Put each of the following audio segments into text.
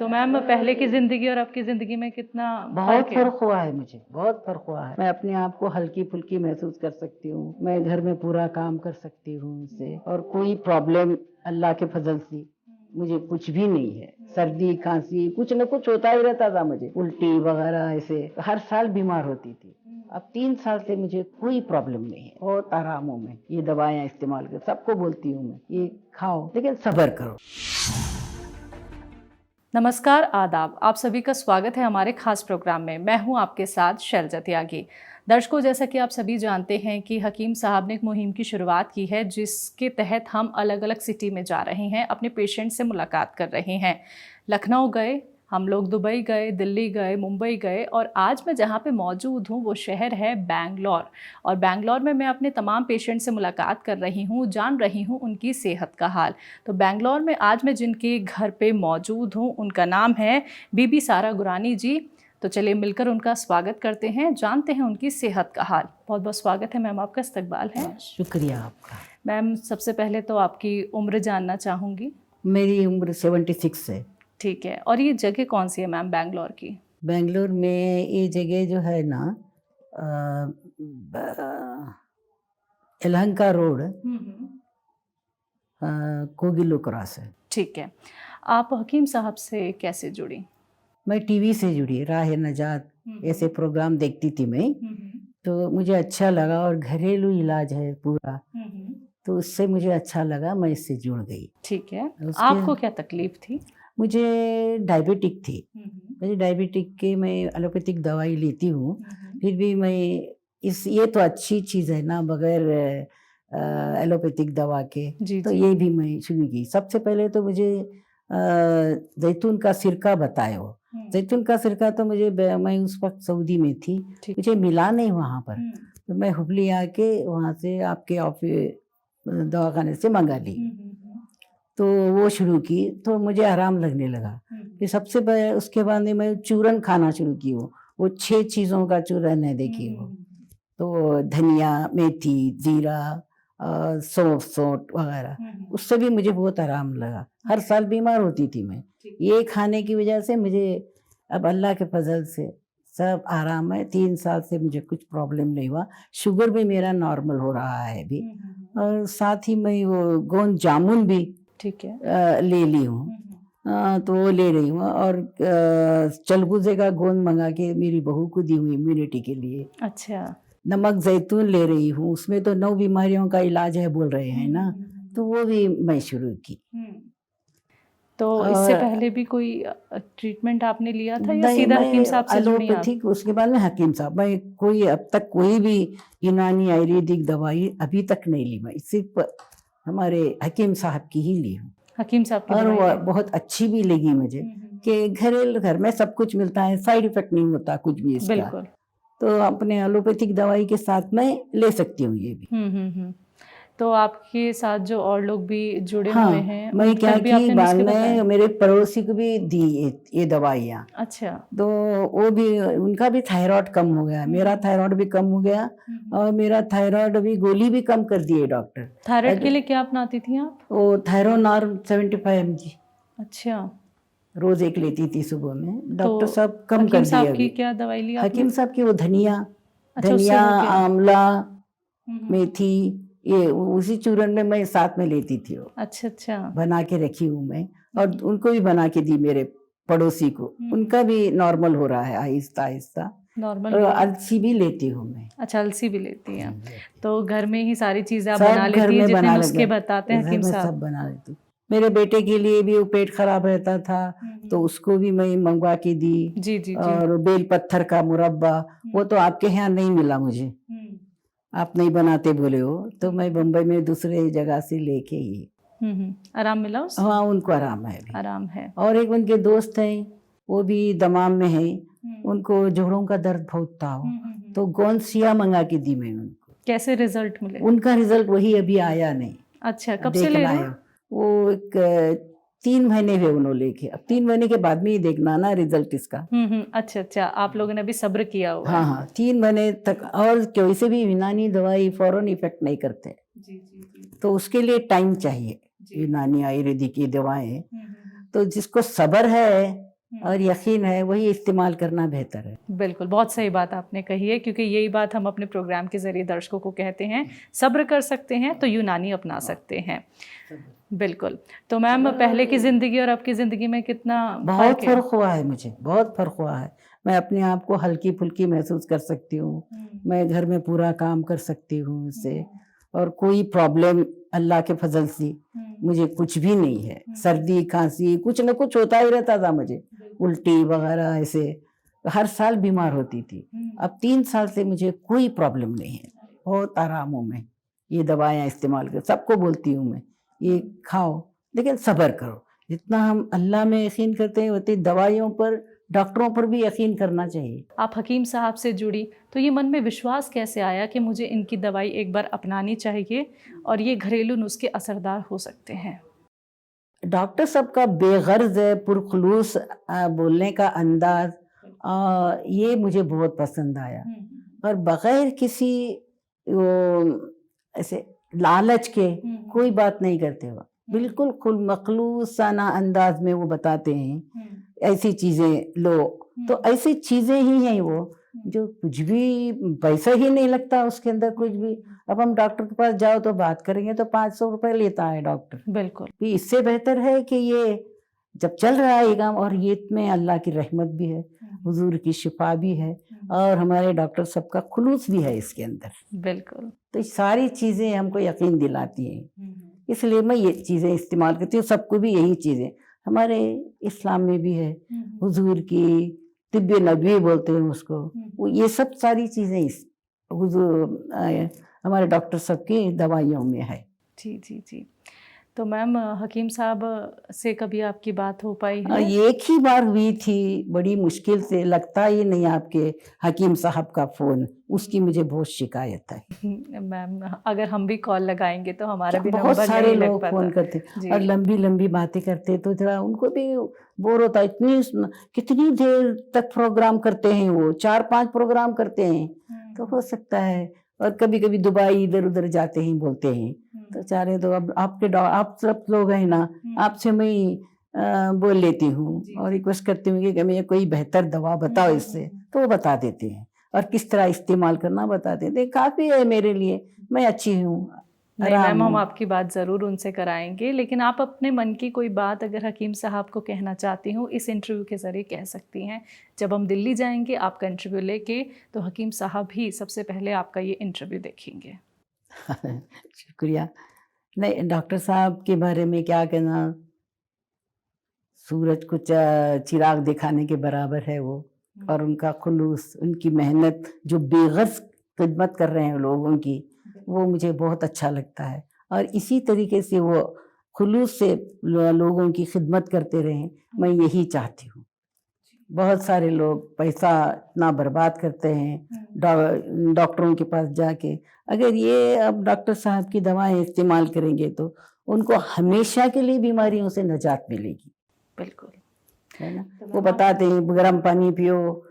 तो मैम पहले की जिंदगी और अब की जिंदगी में कितना बहुत फर्क है? फर्क हुआ है, मुझे बहुत फर्क हुआ है। मैं अपने आप को हल्की फुल्की महसूस कर सकती हूँ, मैं घर में पूरा काम कर सकती हूँ उससे, और कोई प्रॉब्लम अल्लाह के फजल से मुझे कुछ भी नहीं है। सर्दी खांसी कुछ न कुछ होता ही रहता था, मुझे उल्टी वगैरह ऐसे हर साल बीमार होती थी। अब 3 साल से मुझे कोई प्रॉब्लम नहीं है, बहुत आराम हूँ मैं। ये दवाएं इस्तेमाल कर, सबको बोलती हूँ मैं ये खाओ, लेकिन सब्र करो। नमस्कार, आदाब। आप सभी का स्वागत है हमारे खास प्रोग्राम में। मैं हूं आपके साथ शैलजा त्यागी। दर्शकों, जैसा कि आप सभी जानते हैं कि हकीम साहब ने एक मुहिम की शुरुआत की है, जिसके तहत हम अलग अलग सिटी में जा रहे हैं, अपने पेशेंट से मुलाकात कर रहे हैं। लखनऊ गए हम लोग, दुबई गए, दिल्ली गए, मुंबई गए, और आज मैं जहाँ पे मौजूद हूँ वो शहर है बैंगलोर। और बैंगलोर में मैं अपने तमाम पेशेंट से मुलाकात कर रही हूँ, जान रही हूँ उनकी सेहत का हाल। तो बैंगलोर में आज मैं जिनके घर पे मौजूद हूँ उनका नाम है बीबी सारा गुरानी जी। तो चलिए मिलकर उनका स्वागत करते हैं, जानते हैं उनकी सेहत का हाल। बहुत बहुत स्वागत है मैम, आपका इस्तकबाल है। शुक्रिया आपका। मैम सबसे पहले तो आपकी उम्र जानना चाहूँगी। मेरी उम्र 76 है। ठीक है, और ये जगह कौन सी है मैम बैंगलोर की? बेंगलोर में ये जगह जो है ना, यलहंका रोड, कोगिलो क्रॉस है। ठीक है, आप हकीम साहब से कैसे जुड़ी? मैं टीवी से जुड़ी, राह नजात ऐसे प्रोग्राम देखती थी मैं, तो मुझे अच्छा लगा, और घरेलू इलाज है पूरा, तो उससे मुझे अच्छा लगा, मैं इससे जुड़ गई। ठीक है, उसके आपको क्या तकलीफ थी? मुझे डायबिटिक थी। मुझे डायबिटिक के मैं एलोपैथिक दवाई लेती हूँ, फिर भी मैं ये तो अच्छी चीज़ है ना, बगैर एलोपैथिक दवा के। जी तो जी। ये भी मैं शुरू की। सबसे पहले तो मुझे जैतून का सिरका बताए हो। जैतून का सिरका तो मैं उस वक्त सऊदी में थी, ठीक। मुझे मिला नहीं वहाँ पर, तो मैं हुबली आके वहाँ से आपके ऑफिस दवाखाने से मंगा ली, तो वो शुरू की, तो मुझे आराम लगने लगा। फिर उसके बाद मैं चूरन खाना शुरू की। वो 6 चीज़ों का चूरन है, देखिए वो, तो धनिया, मेथी, जीरा, सौंफ, सोंठ वगैरह, उससे भी मुझे बहुत आराम लगा। हर साल बीमार होती थी मैं, ये खाने की वजह से मुझे अब अल्लाह के फजल से सब आराम है। 3 साल से मुझे कुछ प्रॉब्लम नहीं हुआ। शुगर भी मेरा नॉर्मल हो रहा है अभी, और साथ ही मैं वो गोंद जामुन भी ठीक है ले ली हूँ। तो वो ले रही हूँ, और चलगुजे का गोंद मंगा के मेरी बहू को दी हुई इम्यूनिटी के लिए। अच्छा। नमक जैतून ले रही हूँ, उसमें तो 9 बीमारियों का इलाज है बोल रहे हैं ना, तो वो भी मैं शुरू की। तो इससे पहले भी कोई ट्रीटमेंट आपने लिया था या नहीं, सीधा मैं हकीम साहब से जुड़ी आप? एलोपैथिक, उसके बाद में हकीम साहब। मैं अब तक कोई भी यूनानी आयुर्वेदिक दवाई अभी तक नहीं ली, मैं सिर्फ हमारे हकीम साहब की ही ली हूँ, हकीम साहब की और दवाई वो ले? बहुत अच्छी भी लगी मुझे, कि घर में सब कुछ मिलता है, साइड इफेक्ट नहीं होता कुछ भी इसका। बिल्कुल। तो अपने एलोपैथिक दवाई के साथ मैं ले सकती हूँ ये भी। तो आपके साथ जो और लोग भी जुड़े हुए हाँ, हैं, मैं उन क्या तक भी की, आपने बाद नुस्खे में बताए? मेरे पड़ोसी को भी दी ये दवाइयाँ, अच्छा। तो वो भी, उनका भी थायराइड कम हो गया, मेरा थायराइड भी कम हो गया, और मेरा थायराइड अभी गोली भी कम कर दिए डॉक्टर। थायराइड के लिए क्या अपनाती थी आप? वो थायरोनॉर्म 75 mg अच्छा। रोज एक लेती थी सुबह में, तो डॉक्टर साहब कम हकीम कर दिए साहब की अभी। क्या दवाई ली आपने? हकीम साहब की वो धनिया, अच्छा, उससे हो गया? आंवला, मेथी, ये उसी चूरन में मैं साथ में लेती थी, वो अच्छा अच्छा। बना के रखी हूँ मैं, और उनको भी बना के दी, मेरे पड़ोसी को, उनका भी नॉर्मल हो रहा है आहिस्ता आहिस्ता। नॉर्मल और हो रहा है। अलसी भी लेती हूँ मैं। अच्छा, अलसी भी लेती हैं? तो घर में ही सारी चीजें आप सब बना घर लेती हैं, में जितने बना नुस्खे लेते, बताते हैं घर हकीम में साहब? सब बना लेती हूँ। मेरे बेटे के लिए भी वो पेट खराब रहता था, तो उसको भी मैं मंगवा के दी। जी जी जी। और बेल पत्थर का मुरब्बा, वो तो आपके यहाँ नहीं मिला मुझे, आप नहीं बनाते बोले हो, तो मैं बम्बई में दूसरे जगह से लेके ही। आराम मिला उससे? हाँ, उनको आराम है अभी। आराम है। और एक उनके दोस्त हैं, वो भी दमाम में है, उनको जोड़ों का दर्द बहुत था, तो गोंसिया मंगा के दी मैं उनको। कैसे रिजल्ट मिले? उनका रिजल्ट वही अभी आया नहीं। अच्छा, कब से ले देखना रहे है, हैं? वो एक 3 महीने हुए उन्होंने लेके, अब 3 महीने के बाद में ही देखना ना रिजल्ट इसका। अच्छा अच्छा, आप लोगों ने अभी सब्र किया हुआ है। हाँ, 3 महीने तक, और वैसे भी यूनानी दवाई फौरन इफेक्ट नहीं करते, जी जी जी। तो उसके लिए टाइम चाहिए। यूनानी आयुर्वेदिक की दवाएं, तो जिसको सब्र है और यकीन है वही इस्तेमाल करना बेहतर है। बिल्कुल, बहुत सही बात आपने कही है, क्योंकि यही बात हम अपने प्रोग्राम के ज़रिए दर्शकों को कहते हैं, सब्र कर सकते हैं तो यूनानी अपना सकते हैं। बिल्कुल। तो मैम, पहले की ज़िंदगी और अब की ज़िंदगी में कितना बहुत फ़र्क है? फ़र्क हुआ है, मुझे बहुत फ़र्क हुआ है। मैं अपने आप को हल्की-फुल्की महसूस कर सकती हूँ। मैं घर में पूरा काम कर सकती हूँ इससे, और कोई प्रॉब्लम अल्लाह के फज़ल से मुझे कुछ भी नहीं है। सर्दी, खाँसी कुछ न कुछ होता ही रहता था मुझे, उल्टी वग़ैरह ऐसे, हर साल बीमार होती थी। अब 3 साल से मुझे कोई प्रॉब्लम नहीं है, बहुत आराम हूँ मैं। ये दवाइयाँ इस्तेमाल कर सबको बोलती हूँ मैं, ये खाओ, लेकिन सब्र करो। जितना हम अल्लाह में यकीन करते हैं उतनी दवाइयों पर, डॉक्टरों पर भी यकीन करना चाहिए। आप हकीम साहब से जुड़ी, तो ये मन में विश्वास कैसे आया कि मुझे इनकी दवाई एक बार अपनानी चाहिए और ये घरेलू नुस्खे असरदार हो सकते हैं? डॉक्टर साहब का बेगर्ज है, पुरखुलूस बोलने का अंदाज, ये मुझे बहुत पसंद आया। और बगैर किसी वो ऐसे लालच के कोई बात नहीं करते वो, बिल्कुल खुल मखलूसाना अंदाज में वो बताते हैं ऐसी चीजें लो। तो ऐसी चीजें ही हैं वो, जो कुछ भी पैसा ही नहीं लगता उसके अंदर कुछ भी। अब हम डॉक्टर के पास जाओ तो बात करेंगे तो 500 रुपए लेता है डॉक्टर। बिल्कुल। कि इससे बेहतर है कि ये जब चल रहा है ये काम, और ये में अल्लाह की रहमत भी है, हुजूर की शिफा भी है, और हमारे डॉक्टर सबका खुलूस भी है इसके अंदर। बिल्कुल। तो ये सारी चीज़ें हमको यकीन दिलाती हैं, इसलिए मैं ये चीज़ें इस्तेमाल करती हूँ। सबको भी यही चीज़ें हमारे इस्लाम में भी है, हुजूर की तिब्बे नबवी बोलते हैं उसको, वो ये सब सारी चीज़ें इस हुजूर हमारे डॉक्टर सब की दवाइयों में है। जी, जी, जी। तो मैम, हकीम साहब से कभी आपकी बात हो पाई है? एक ही बार हुई थी, बड़ी मुश्किल से, लगता ही नहीं आपके हकीम साहब का फ़ोन, उसकी मुझे बहुत शिकायत है। मैम, अगर हम भी कॉल लगाएँगे तो हमारा भी बहुत नंबर सारे नहीं लग लोग पाता। फ़ोन करते जी। और लंबी-लंबी बातें करते, तो ज़रा उनको भी बोर होता है। कितनी देर तक प्रोग्राम करते हैं वो, 4-5 प्रोग्राम करते हैं, तो हो सकता है। और कभी-कभी दुबई इधर-उधर जाते हैं, बोलते हैं। तो चाह रहे तो अब आप सब लोग हैं ना, आपसे मैं बोल लेती हूँ और रिक्वेस्ट करती हूँ कि हमें कोई बेहतर दवा बताओ इससे, तो वो बता देते हैं, और किस तरह इस्तेमाल करना बता देते हैं। काफ़ी है मेरे लिए, मैं अच्छी हूँ, नहीं आराम मैम, हम हूँ। आपकी बात ज़रूर उनसे कराएँगे, लेकिन आप अपने मन की कोई बात अगर हकीम साहब को कहना चाहती हूँ, इस इंटरव्यू के ज़रिए कह सकती हैं। जब हम दिल्ली जाएँगे आपका इंटरव्यू लेके, तो हकीम साहब ही सबसे पहले आपका ये इंटरव्यू देखेंगे। शुक्रिया। नहीं, डॉक्टर साहब के बारे में क्या कहना, सूरज को चिराग दिखाने के बराबर है वो, और उनका खुलूस, उनकी मेहनत, जो बेगर्ज़ खिदमत कर रहे हैं लोगों की, वो मुझे बहुत अच्छा लगता है। और इसी तरीके से वो खुलूस से लोगों की खिदमत करते रहें, मैं यही चाहती हूँ। बहुत सारे लोग पैसा इतना बर्बाद करते हैं डॉक्टरों के पास जाके। अगर ये अब डॉक्टर साहब की दवाएँ इस्तेमाल करेंगे तो उनको हमेशा के लिए बीमारियों से निजात मिलेगी, बिल्कुल। है ना? वो बताते हैं गर्म पानी पियो,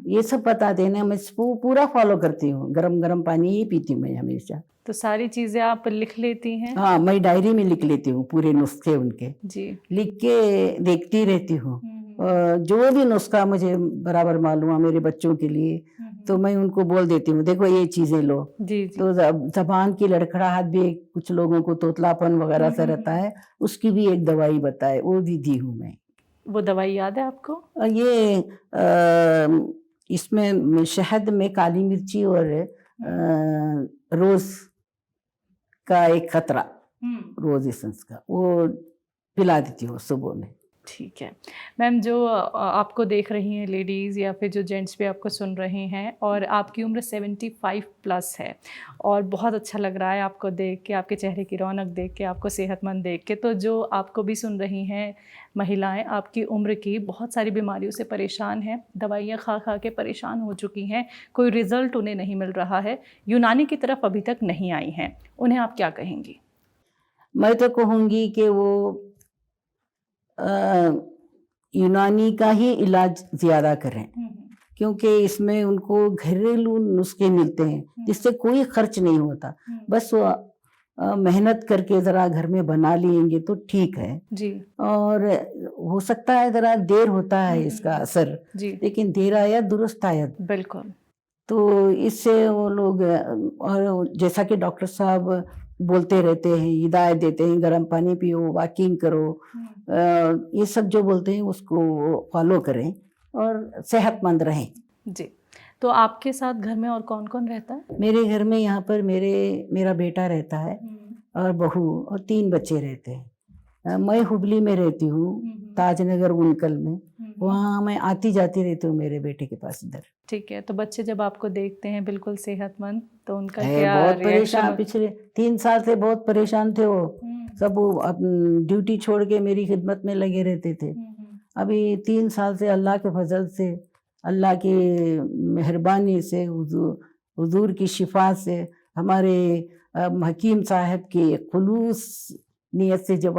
ये सब बताते हैं ना, मैं पूरा फॉलो करती हूँ। गरम पानी ही पीती हूँ मैं हमेशा। तो सारी चीज़ें आप लिख लेती हैं? हाँ, मैं डायरी में लिख लेती हूँ पूरे नुस्खे उनके, जी। लिख के देखती रहती हूँ। जो भी नुस्खा मुझे बराबर मालूम है मेरे बच्चों के लिए, तो मैं उनको बोल देती हूँ, देखो ये चीज़ें लो। जी, जी। तो ज़बान की लड़खड़ाहट भी, कुछ लोगों को तोतलापन वगैरह सा रहता है, उसकी भी एक दवाई बताए, वो भी दी हूँ मैं। वो दवाई याद है आपको? ये इसमें शहद में काली मिर्ची और रोज़ का एक खतरा, रोज़ एसेंस का, वो पिला देती हूँ सुबह में। ठीक है। मैम, जो आपको देख रही हैं लेडीज़ या फिर जो जेंट्स भी आपको सुन रहे हैं, और आपकी उम्र 75 प्लस है, और बहुत अच्छा लग रहा है आपको देख के, आपके चेहरे की रौनक देख के, आपको सेहतमंद देख के। तो जो आपको भी सुन रही हैं महिलाएं, आपकी उम्र की, बहुत सारी बीमारियों से परेशान हैं, दवाइयाँ खा के परेशान हो चुकी हैं, कोई रिज़ल्ट उन्हें नहीं मिल रहा है, यूनानी की तरफ अभी तक नहीं आई हैं, उन्हें आप क्या कहेंगी? मैं तो कहूँगी कि वो यूनानी का ही इलाज ज़्यादा करें, क्योंकि इसमें उनको घरेलू नुस्खे मिलते हैं जिससे कोई खर्च नहीं होता। बस वो मेहनत करके ज़रा घर में बना लेंगे तो ठीक है। जी। और हो सकता है ज़रा देर होता है इसका असर, जी। लेकिन देर आया दुरुस्त आया। बिल्कुल। तो इससे वो लोग और जैसा कि डॉक्टर साहब बोलते रहते हैं, हिदायत देते हैं, गर्म पानी पियो, वॉकिंग करो, ये सब जो बोलते हैं उसको फॉलो करें और सेहतमंद रहें। जी। तो आपके साथ घर में और कौन-कौन रहता है? मेरे घर में यहाँ पर मेरा बेटा रहता है और बहू और 3 बच्चे रहते हैं। मैं हुबली में रहती हूँ, ताजनगर उनकल में। वहाँ मैं आती जाती रहती हूँ मेरे बेटे के पास इधर। ठीक है, तो बच्चे जब आपको देखते हैं बिल्कुल सेहतमंद, तो उनका है क्या बहुत रिएक्शन परेशान, पिछले 3 साल से बहुत परेशान थे वो। सब वो ड्यूटी छोड़ के मेरी खिदमत में लगे रहते थे। अभी 3 साल से अल्लाह के फजल से, अल्लाह की मेहरबानी से, हुजूर की शिफा से, हमारे हकीम साहब की खुलूस नियत से जो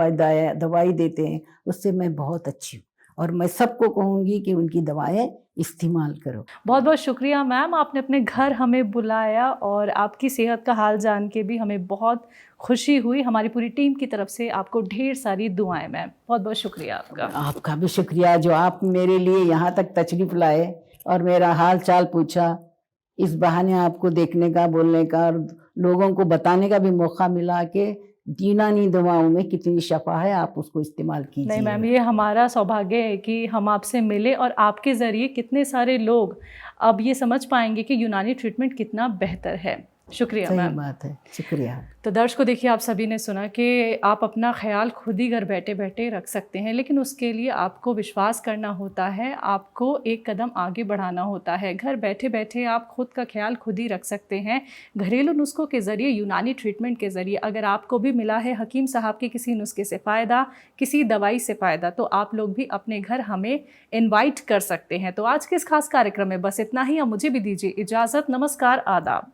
दवाई देते हैं उससे मैं बहुत अच्छी हूँ और मैं सबको कहूँगी कि उनकी दवाएं इस्तेमाल करो। बहुत बहुत शुक्रिया मैम, आपने अपने घर हमें बुलाया और आपकी सेहत का हाल जान के भी हमें बहुत खुशी हुई। हमारी पूरी टीम की तरफ से आपको ढेर सारी दुआएं मैम। बहुत बहुत शुक्रिया आपका। आपका भी शुक्रिया जो आप मेरे लिए यहाँ तक तशरीफ लाए और मेरा हाल चाल पूछा। इस बहाने आपको देखने का, बोलने का और लोगों को बताने का भी मौका मिला कि यूनानी दवाओं में कितनी शफा है, आप उसको इस्तेमाल कीजिए। नहीं मैम, ये हमारा सौभाग्य है कि हम आपसे मिले और आपके ज़रिए कितने सारे लोग अब ये समझ पाएंगे कि यूनानी ट्रीटमेंट कितना बेहतर है। शुक्रिया मैम। सही बात है, शुक्रिया। तो दर्शकों, देखिए आप सभी ने सुना कि आप अपना ख्याल खुद ही घर बैठे बैठे रख सकते हैं, लेकिन उसके लिए आपको विश्वास करना होता है, आपको एक कदम आगे बढ़ाना होता है। घर बैठे बैठे आप खुद का ख्याल खुद ही रख सकते हैं घरेलू नुस्खों के ज़रिए, यूनानी ट्रीटमेंट के ज़रिए। अगर आपको भी मिला है हकीम साहब के किसी नुस्खे से फ़ायदा, किसी दवाई से फ़ायदा, तो आप लोग भी अपने घर हमें इन्वाइट कर सकते हैं। तो आज के इस खास कार्यक्रम में बस इतना ही। अब मुझे भी दीजिए इजाज़त। नमस्कार, आदाब।